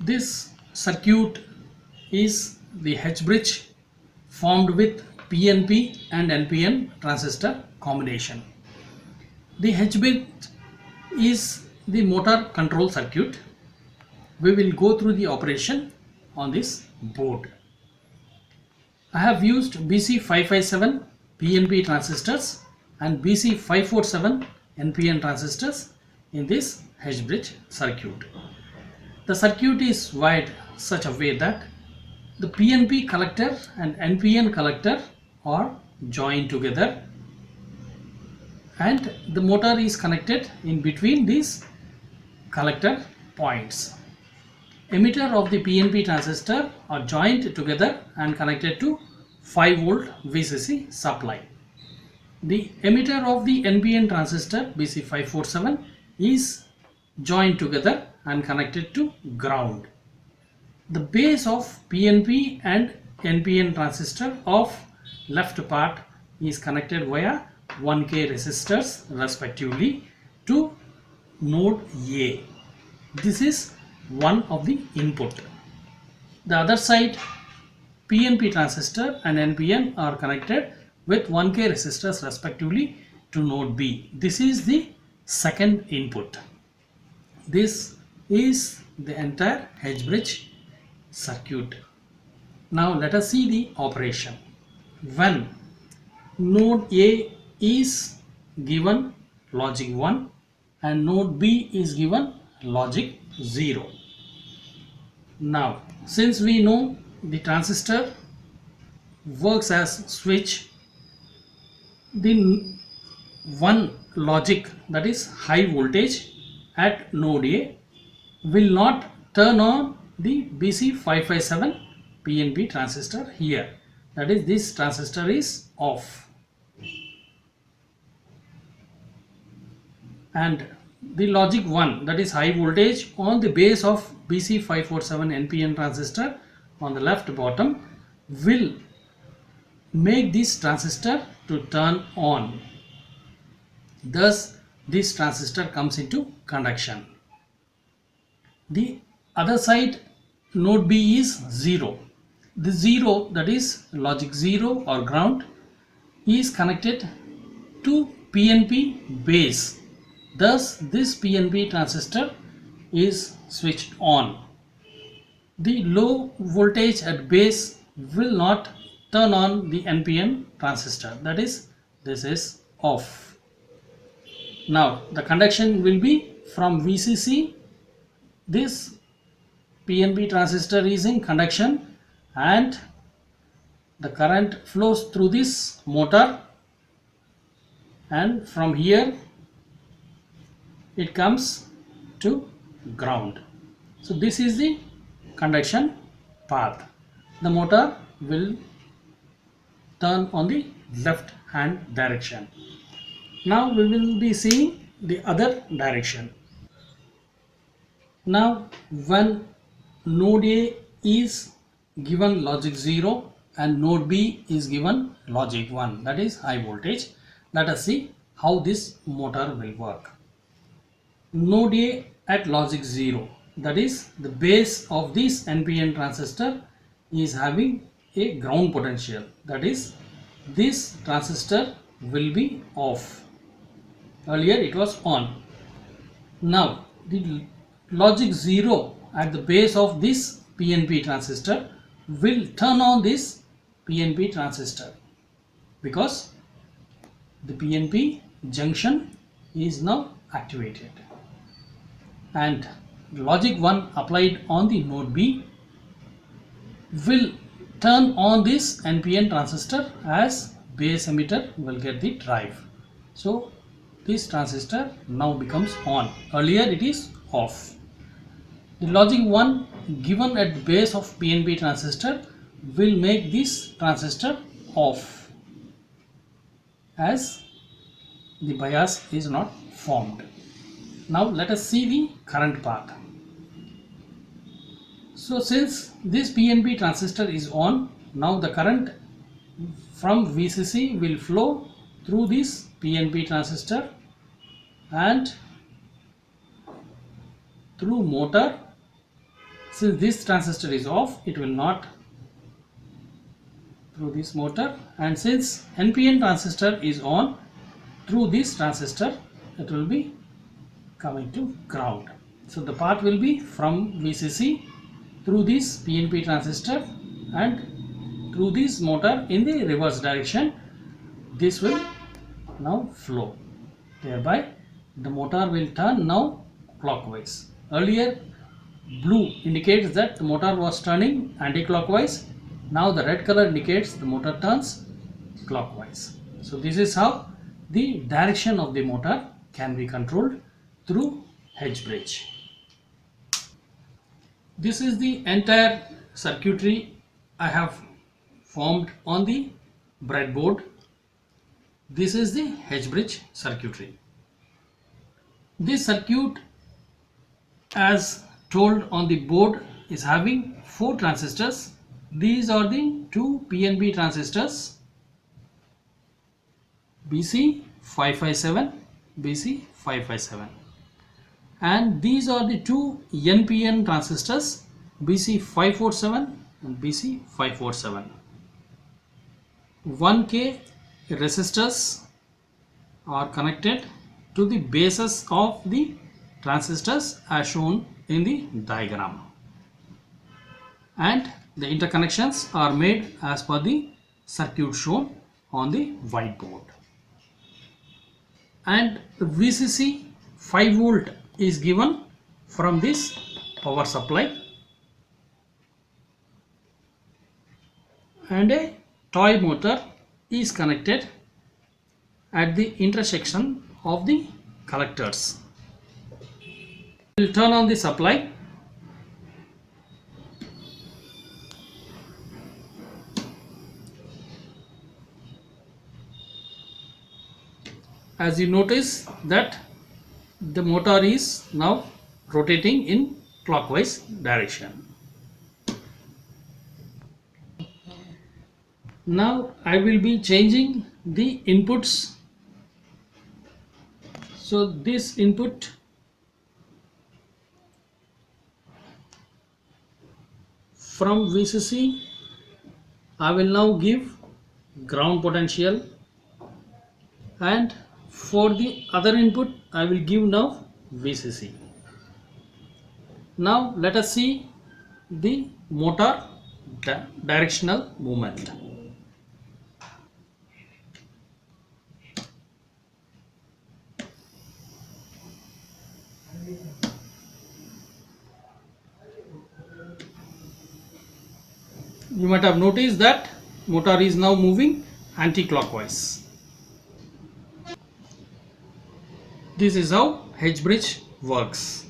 This circuit is the H bridge formed with PNP and NPN transistor combination. The H bridge is the motor control circuit. We will go through the operation on this board. I have used BC557 PNP transistors and BC547 NPN transistors in this H bridge circuit. The circuit is wired such a way that the PNP collector and NPN collector are joined together and the motor is connected in between these collector points. Emitter of the PNP transistor are joined together and connected to 5 volt VCC supply. The emitter of the NPN transistor BC547 is joined together and connected to ground. The base of PNP and NPN transistor of left part is connected via 1K resistors respectively to node A. This is one of the input. The other side PNP transistor and NPN are connected with 1K resistors respectively to node B. This is the second input. This is the entire H bridge circuit. Now let us see the operation. When node A is given logic 1 and node B is given logic 0. Now since we know the transistor works as switch, the one logic, that is high voltage at node A, will not turn on the BC557 PNP transistor here. That is, this transistor is off. And the logic 1, that is high voltage on the base of BC547 NPN transistor on the left bottom, will make this transistor to turn on. Thus this transistor comes into conduction. The other side node B is 0. The 0, that is logic 0 or ground, is connected to PNP base. Thus this PNP transistor is switched on. The low voltage at base will not turn on the NPN transistor, that is, this is off. Now the conduction will be from VCC. This PNP transistor is in conduction and the current flows through this motor, and from here it comes to ground. So this is the conduction path. The motor will turn on the left hand direction. Now we will be seeing the other direction. Now when node A is given logic 0 and node B is given logic 1, that is high voltage, let us see how this motor will work. Node A at logic 0, that is the base of this NPN transistor is having a ground potential, that is this transistor will be off. Earlier it was on. Now the logic 0 at the base of this PNP transistor will turn on this PNP transistor because the PNP junction is now activated, and logic 1 applied on the node B will turn on this NPN transistor as base emitter will get the drive. So this transistor now becomes on. Earlier it is off. The logic 1 given at the base of PNP transistor will make this transistor off as the bias is not formed. Now let us see the current path. So since this PNP transistor is on, now the current from VCC will flow through this PNP transistor and through motor Since this transistor is off, it will not through this motor, and since NPN transistor is on, through this transistor it will be coming to ground. So the path will be from VCC through this PNP transistor and through this motor in the reverse direction. This will now flow. Thereby the motor will turn now clockwise. Earlier blue indicates that the motor was turning anti-clockwise. Now the red color indicates the motor turns clockwise. So this is how the direction of the motor can be controlled through H bridge. This is the entire circuitry I have formed on the breadboard. This is the H bridge circuitry. This circuit, as told on the board, is having 4 transistors. These are the 2 PNP transistors, BC557, BC557, and these are the 2 NPN transistors, BC547 and BC547. 1K resistors are connected to the bases of the transistors as shown in the diagram, and the interconnections are made as per the circuit shown on the whiteboard. And VCC 5 volt is given from this power supply, and a toy motor is connected at the intersection of the collectors. We will turn on the supply. As you notice that the motor is now rotating in clockwise direction. Now I will be changing the inputs. So this input from VCC, I will now give ground potential, and for the other input I will give now VCC. Now let us see the motor directional movement. You might have noticed that motor is now moving anti-clockwise. This is how H bridge works.